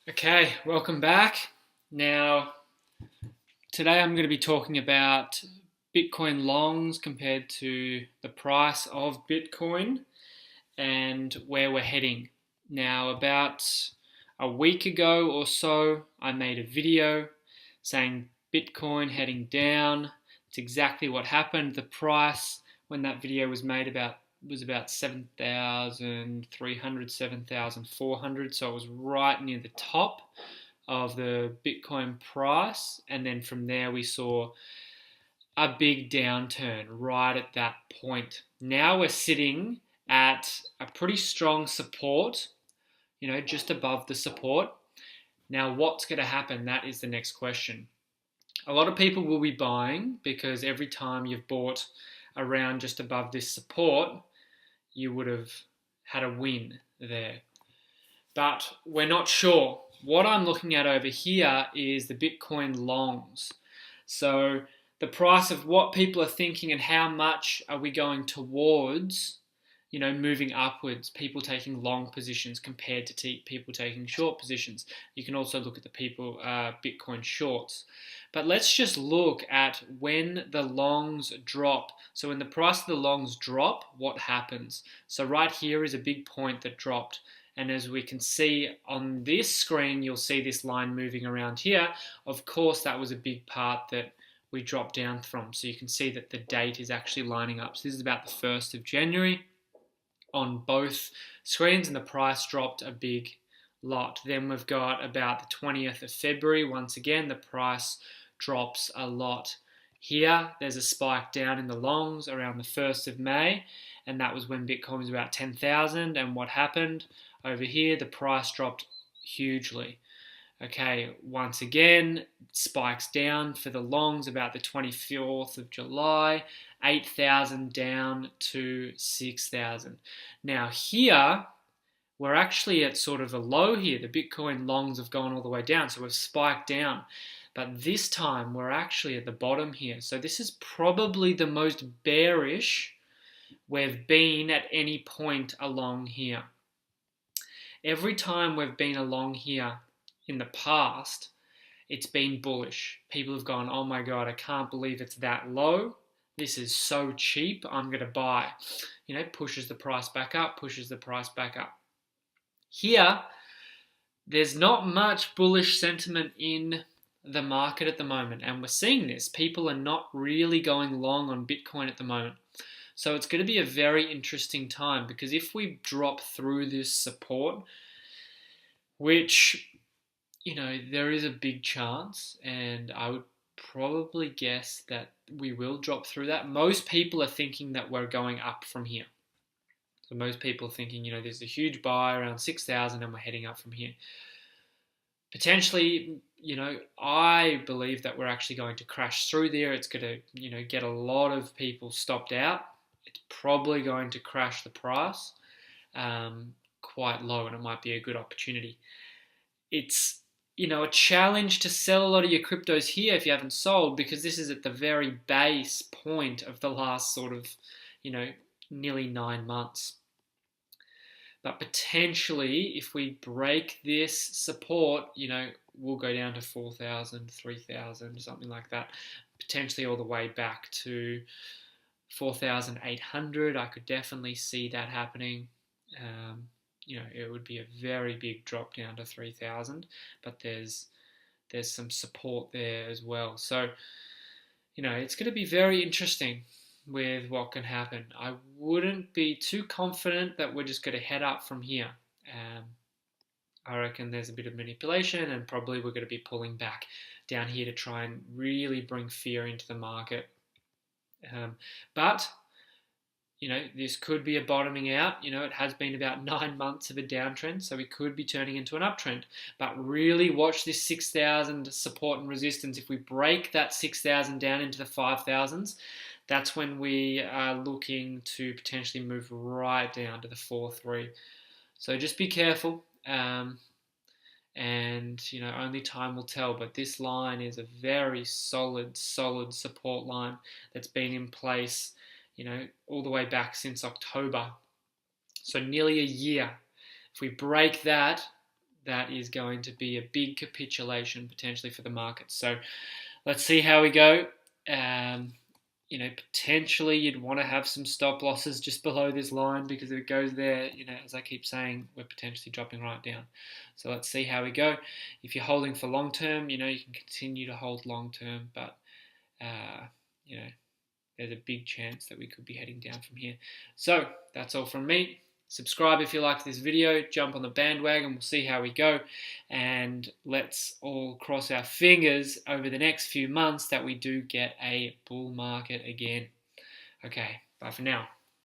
Okay, welcome back. Now, today I'm going to be talking about Bitcoin longs compared to the price of Bitcoin and where we're heading. Now, about a week ago or so, I made a video saying Bitcoin heading down. It's exactly what happened. The price when that video was made was about 7,300, 7,400, so it was right near the top of the Bitcoin price, and then from there we saw a big downturn right at that point. Now we're sitting at a pretty strong support, just above the support. Now, what's going to happen? That is the next question. A lot of people will be buying because every time you've bought around just above this support, you would have had a win there. But we're not sure. What I'm looking at over here is the Bitcoin longs. So the price of what people are thinking and how much are we going towards, moving upwards, people taking long positions compared to people taking short positions. You can also look at the Bitcoin shorts. But let's just look at when the longs drop. So when the price of the longs drop, what happens? So right here is a big point that dropped. And as we can see on this screen, you'll see this line moving around here. Of course, that was a big part that we dropped down from. So you can see that the date is actually lining up. So this is about the 1st of January on both screens, and the price dropped a big lot. Then we've got about the 20th of February. Once again, the price drops a lot. Here, there's a spike down in the longs around the 1st of May, and that was when Bitcoin was about 10,000. And what happened? Over here, the price dropped hugely. Okay, once again, spikes down for the longs about the 24th of July, 8,000 down to 6,000. Now here, we're actually at sort of a low here. The Bitcoin longs have gone all the way down, so we've spiked down. But this time, we're actually at the bottom here. So this is probably the most bearish we've been at any point along here. Every time we've been along here in the past, it's been bullish. People have gone, oh my God, I can't believe it's that low. This is so cheap, I'm going to buy. Pushes the price back up, pushes the price back up. Here, there's not much bullish sentiment in the market at the moment, and we're seeing this. People are not really going long on Bitcoin at the moment. So it's going to be a very interesting time, because if we drop through this support, which, there is a big chance, and I would probably guess that we will drop through that. Most people are thinking that we're going up from here. So most people are thinking, there's a huge buy around 6,000 and we're heading up from here. Potentially, I believe that we're actually going to crash through there. It's going to, get a lot of people stopped out. It's probably going to crash the price quite low, and it might be a good opportunity. It's, a challenge to sell a lot of your cryptos here if you haven't sold, because this is at the very base point of the last sort of, nearly 9 months. But potentially, if we break this support, we'll go down to 4,000, 3,000, something like that. Potentially all the way back to 4,800. I could definitely see that happening. It would be a very big drop down to 3,000, but there's some support there as well. So, it's going to be very interesting with what can happen. I wouldn't be too confident that we're just going to head up from here. I reckon there's a bit of manipulation, and probably we're going to be pulling back down here to try and really bring fear into the market. But this could be a bottoming out. It has been about 9 months of a downtrend, so we could be turning into an uptrend. But really watch this 6,000 support and resistance. If we break that 6,000 down into the 5,000s, that's when we are looking to potentially move right down to the 4.3. So just be careful. And, only time will tell. But this line is a very solid support line that's been in place, all the way back since October. So nearly a year. If we break that, that is going to be a big capitulation potentially for the market. So let's see how we go. Potentially you'd want to have some stop losses just below this line, because if it goes there, as I keep saying, we're potentially dropping right down. So let's see how we go. If you're holding for long term, you can continue to hold long term, but there's a big chance that we could be heading down from here. So that's all from me. Subscribe if you like this video, jump on the bandwagon, we'll see how we go, and let's all cross our fingers over the next few months that we do get a bull market again. Okay, bye for now.